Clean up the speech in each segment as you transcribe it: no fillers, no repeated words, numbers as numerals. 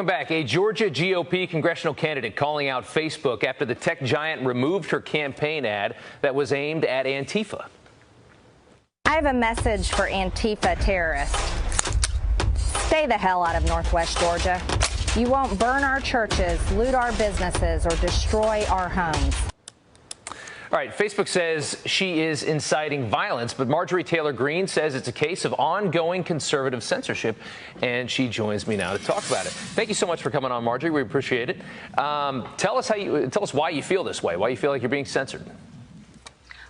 Welcome back. A Georgia GOP congressional candidate calling out Facebook after the tech giant removed her campaign ad that was aimed at Antifa. I have a message for Antifa terrorists. Stay the hell out of Northwest Georgia. You won't burn our churches, loot our businesses, or destroy our homes. All right, Facebook says she is inciting violence, but Majorie Taylor Greene says it's a case of ongoing conservative censorship, and she joins me now to talk about it. Thank you so much for coming on, Marjorie. We appreciate it. Tell us why you feel this way, why you feel like you're being censored.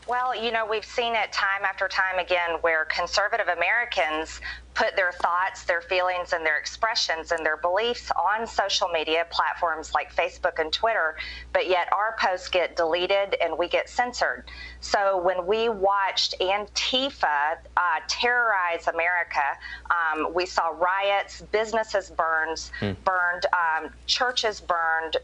Well, you know, we've seen it time after time again where conservative Americans put their thoughts, their feelings, and their expressions and their beliefs on social media platforms like Facebook and Twitter, but yet our posts get deleted and we get censored. So when we watched Antifa terrorize America, we saw riots, businesses burned, churches burned,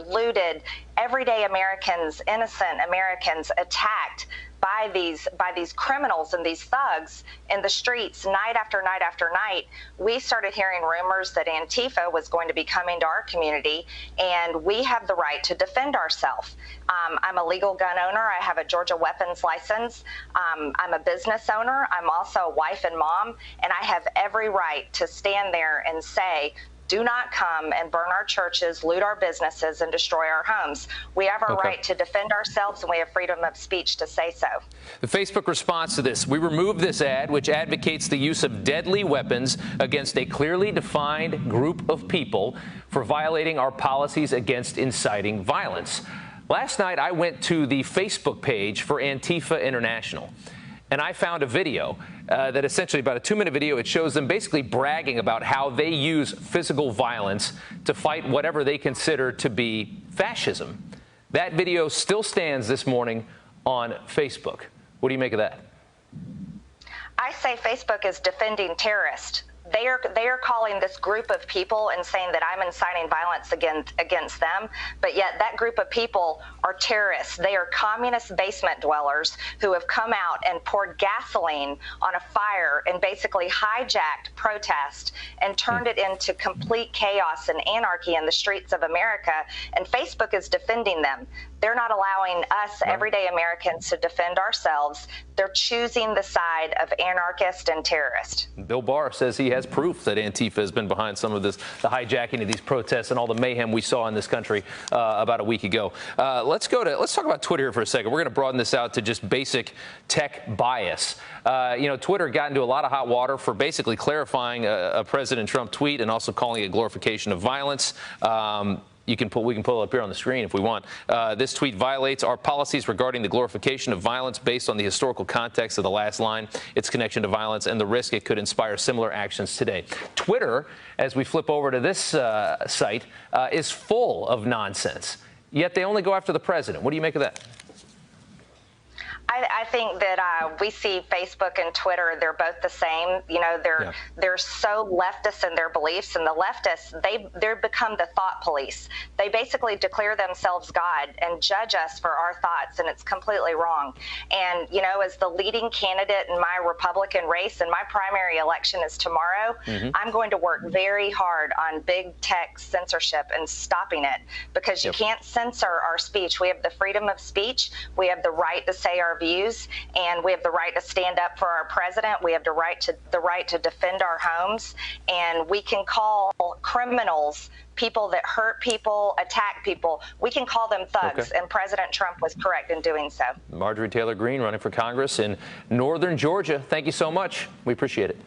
looted, everyday Americans, innocent Americans attacked by these criminals and these thugs in the streets night after night after night. We started hearing rumors that Antifa was going to be coming to our community, and we have the right to defend ourselves. I'm a legal gun owner. I have a Georgia weapons license. I'm a business owner. I'm also a wife and mom, and I have every right to stand there and say, do not come and burn our churches, loot our businesses, and destroy our homes. We have our right to defend ourselves, and we have freedom of speech to say so. The Facebook response to this: we removed this ad, which advocates the use of deadly weapons against a clearly defined group of people for violating our policies against inciting violence. Last night, I went to the Facebook page for Antifa International, and I found a video that essentially, about a 2-minute video, it shows them basically bragging about how they use physical violence to fight whatever they consider to be fascism. That video still stands this morning on Facebook. What do you make of that? I say Facebook is defending terrorists. They are calling this group of people and saying that I'm inciting violence against them, but yet that group of people are terrorists. They are communist basement dwellers who have come out and poured gasoline on a fire and basically hijacked protest and turned it into complete chaos and anarchy in the streets of America, and Facebook is defending them. They're not allowing us, everyday Americans, to defend ourselves. They're choosing the side of anarchist and terrorist. Bill Barr says he has proof that Antifa has been behind some of this, the hijacking of these protests and all the mayhem we saw in this country about a week ago. Let's talk about Twitter here for a second. We're going to broaden this out to just basic tech bias. Twitter got into a lot of hot water for basically clarifying a President Trump tweet and also calling it glorification of violence. We can pull it up here on the screen if we want. This tweet violates our policies regarding the glorification of violence based on the historical context of the last line, its connection to violence, and the risk it could inspire similar actions today. Twitter, as we flip over to this site, is full of nonsense, yet they only go after the president. What do you make of that? I think that we see Facebook and Twitter, they're both the same. They're so leftist in their beliefs, and the leftists, they're become the thought police. They basically declare themselves God and judge us for our thoughts, and it's completely wrong. And, as the leading candidate in my Republican race, and my primary election is tomorrow, I'm going to work very hard on big tech censorship and stopping it, because you can't censor our speech. We have the freedom of speech. We have the right to say our views, and we have the right to stand up for our president. We have the right to defend our homes, and we can call criminals, people that hurt people, attack people, we can call them thugs, and President Trump was correct in doing so. Majorie Taylor Greene running for Congress in northern Georgia. Thank you so much. We appreciate it.